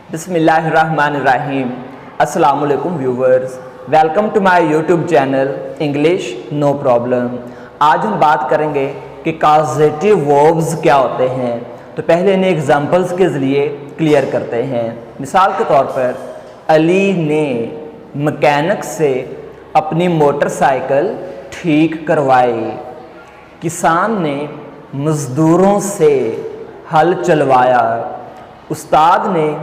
बिस्मिल्लाहिर्रहमानिर्रहीम। अस्सलाम वालेकुम viewers, welcome to my YouTube channel English no problem. आज हम बात करेंगे कि कॉजेटिव वर्ब्स क्या होते हैं। तो पहले इन्हें एग्जांपल्स के ज़रिए क्लियर करते हैं। मिसाल के तौर पर, अली ने मैकेनिक से अपनी मोटरसाइकिल ठीक करवाई। किसान ने मज़दूरों से हल चलवाया। उस्ताद ने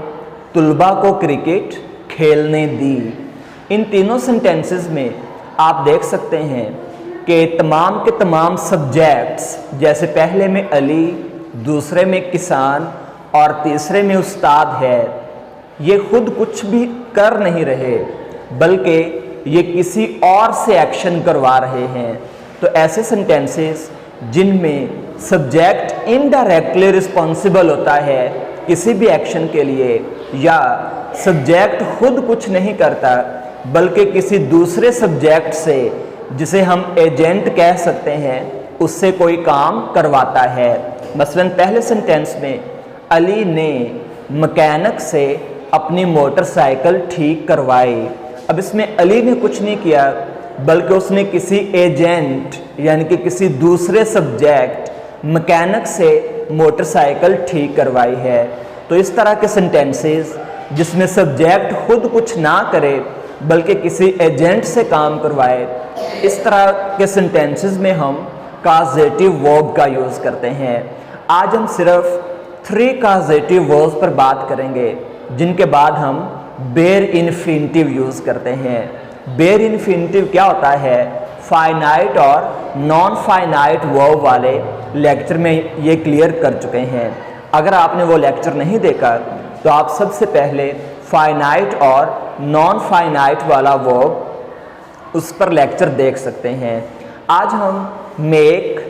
तुलबा को क्रिकेट खेलने दी। इन तीनों सेंटेंसेस में आप देख सकते हैं कि तमाम के तमाम सब्जेक्ट्स, जैसे पहले में अली, दूसरे में किसान और तीसरे में उस्ताद है, ये खुद कुछ भी कर नहीं रहे बल्कि ये किसी और से एक्शन करवा रहे हैं। तो ऐसे सेंटेंसेस जिनमें सब्जेक्ट इनडायरेक्टली रिस्पॉन्सिबल होता है किसी भी एक्शन के लिए, या सब्जेक्ट खुद कुछ नहीं करता बल्कि किसी दूसरे सब्जेक्ट से, जिसे हम एजेंट कह सकते हैं, उससे कोई काम करवाता है। मसलन पहले सेंटेंस में अली ने मैकेनिक से अपनी मोटरसाइकिल ठीक करवाई। अब इसमें अली ने कुछ नहीं किया बल्कि उसने किसी एजेंट यानी कि किसी दूसरे सब्जेक्ट मैकेनिक से मोटरसाइकिल ठीक करवाई है। तो इस तरह के सेंटेंसेस जिसमें सब्जेक्ट खुद कुछ ना करे बल्कि किसी एजेंट से काम करवाए, इस तरह के सेंटेंसेस में हम कॉजेटिव वर्ब का यूज़ करते हैं। आज हम सिर्फ 3 कॉजेटिव वर्ब्स पर बात करेंगे जिनके बाद हम बेयर इन्फिनिटिव यूज़ करते हैं। बेयर इन्फिनिटिव क्या होता है? फाइनाइट और नॉन फाइनाइट वर्ब वाले लेक्चर में ये क्लियर कर चुके हैं। अगर आपने वो लेक्चर नहीं देखा तो आप सबसे पहले फाइनाइट और नॉन फाइनाइट वाला वर्ब उस पर लेक्चर देख सकते हैं। आज हम मेक,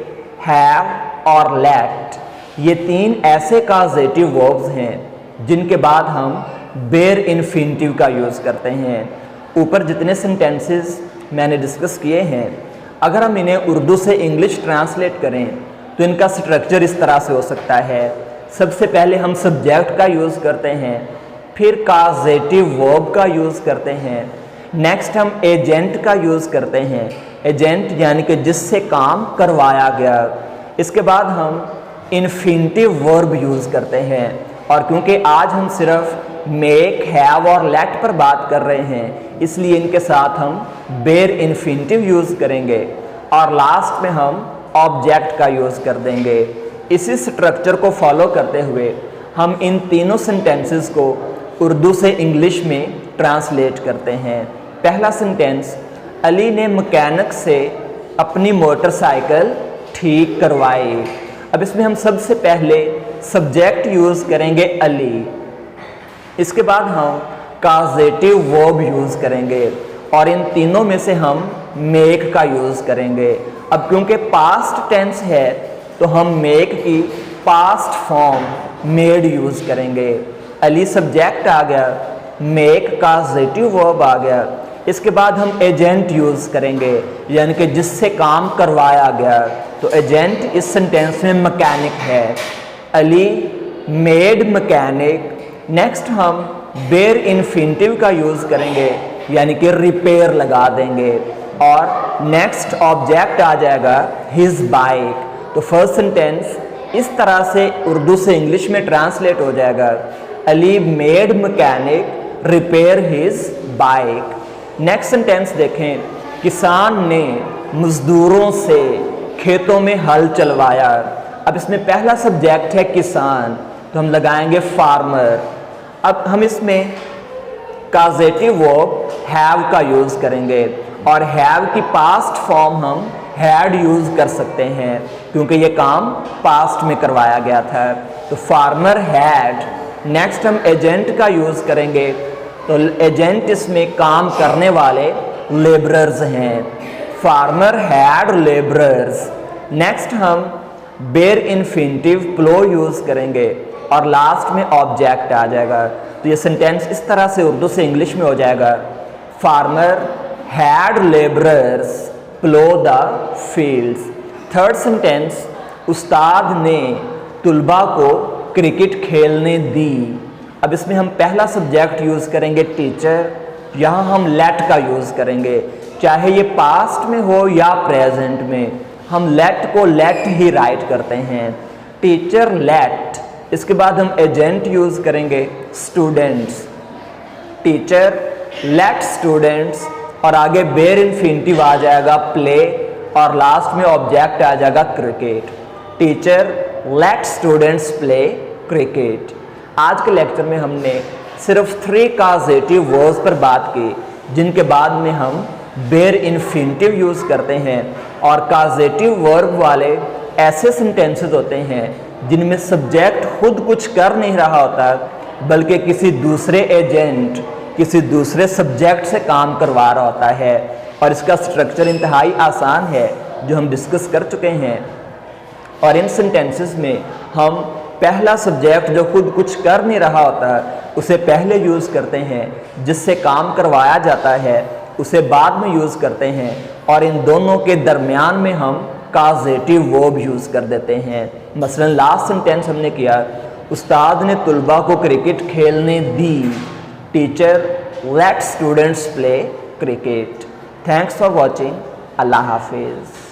हैव और लेट, ये 3 ऐसे कॉजेटिव वर्ब्स हैं जिनके बाद हम बेयर इन्फिनिटिव का यूज़ करते हैं। ऊपर जितने सेंटेंसेस मैंने डिस्कस किए हैं, अगर हम इन्हें उर्दू से इंग्लिश ट्रांसलेट करें तो इनका स्ट्रक्चर इस तरह से हो सकता है। सबसे पहले हम सब्जेक्ट का यूज़ करते हैं, फिर कॉजेटिव वर्ब का यूज़ करते हैं, नेक्स्ट हम एजेंट का यूज़ करते हैं, एजेंट यानी कि जिससे काम करवाया गया। इसके बाद हम इन्फिनिटिव वर्ब यूज़ करते हैं। और क्योंकि आज हम सिर्फ मेक, हैव और लेट पर बात कर रहे हैं, इसलिए इनके साथ हम बेयर इन्फिनिटिव यूज़ करेंगे और लास्ट में हम ऑब्जेक्ट का यूज़ कर देंगे। इसी स्ट्रक्चर को फॉलो करते हुए हम इन तीनों सेंटेंसेस को उर्दू से इंग्लिश में ट्रांसलेट करते हैं। पहला सेंटेंस, अली ने मैकेनिक से अपनी मोटरसाइकिल ठीक करवाई। अब इसमें हम सबसे पहले सब्जेक्ट यूज़ करेंगे अली, इसके बाद हम कॉजेटिव वर्ब यूज़ करेंगे और इन तीनों में से हम मेक का यूज़ करेंगे। अब क्योंकि पास्ट टेंस है तो हम मेक की पास्ट फॉर्म मेड यूज़ करेंगे। अली सब्जेक्ट आ गया, मेक कॉजेटिव वर्ब आ गया। इसके बाद हम एजेंट यूज़ करेंगे यानी कि जिससे काम करवाया गया। तो एजेंट इस सेंटेंस में मैकेनिक है। Ali made mechanic. नेक्स्ट हम बेयर इन्फिनिटिव का यूज़ करेंगे यानी कि रिपेयर लगा देंगे और नेक्स्ट ऑब्जेक्ट आ जाएगा हिज बाइक। तो फर्स्ट सेंटेंस इस तरह से उर्दू से इंग्लिश में ट्रांसलेट हो जाएगा, Ali made mechanic repair his bike. Next sentence देखें, किसान ने मज़दूरों से खेतों में हल चलवाया। अब इसमें पहला सब्जेक्ट है किसान, तो हम लगाएंगे फार्मर। अब हम इसमें कॉजेटिव वर्ब हैव का यूज़ करेंगे और हैव की पास्ट फॉर्म हम हैड यूज़ कर सकते हैं क्योंकि ये काम पास्ट में करवाया गया था। तो फार्मर हैड। नेक्स्ट हम एजेंट का यूज़ करेंगे, तो एजेंट इसमें काम करने वाले लेबरर्स हैं। Farmer had labourers. नेक्स्ट हम बेयर इन्फिनिटिव प्लो यूज़ करेंगे और लास्ट में ऑब्जेक्ट आ जाएगा। तो ये सेंटेंस इस तरह से उर्दू से इंग्लिश में हो जाएगा, farmer had labourers plough the fields. Third sentence, उस्ताद ने तुलबा को क्रिकेट खेलने दी। अब इसमें हम पहला सब्जेक्ट यूज़ करेंगे टीचर, यहाँ हम लेट का यूज़ करेंगे, चाहे ये पास्ट में हो या प्रेजेंट में, हम लेट को लेट ही राइट करते हैं, टीचर लेट। इसके बाद हम एजेंट यूज़ करेंगे स्टूडेंट्स, टीचर लेट स्टूडेंट्स, और आगे बेयर इन्फिनिटिव आ जाएगा प्ले, और लास्ट में ऑब्जेक्ट आ जाएगा cricket, teacher let students play cricket. आज के लेक्चर में हमने सिर्फ 3 कॉजेटिव वर्ब्स पर बात की, जिनके बाद में हम बेयर इन्फिनिटिव यूज़ करते हैं, और कॉजेटिव वर्ब वाले ऐसे सेंटेंसेस होते हैं जिनमें सब्जेक्ट खुद कुछ कर नहीं रहा होता, बल्कि किसी दूसरे एजेंट, किसी दूसरे सब्जेक्ट से काम करवा रहा होता है, और इसका स्ट्रक्चर इंतहाई आसान है जो हम डिस्कस कर चुके हैं। और इन सेंटेंसेस में हम पहला सब्जेक्ट जो खुद कुछ कर नहीं रहा होता उसे पहले यूज़ करते हैं, जिससे काम करवाया जाता है उसे बाद में यूज़ करते हैं, और इन दोनों के दरमियान में हम कॉजेटिव वर्ब यूज़ कर देते हैं। मसलन लास्ट सेंटेंस हमने किया, उस्ताद ने तुलबा को क्रिकेट खेलने दी, teacher let students play cricket. Thanks for watching. अल्लाह हाफिज़।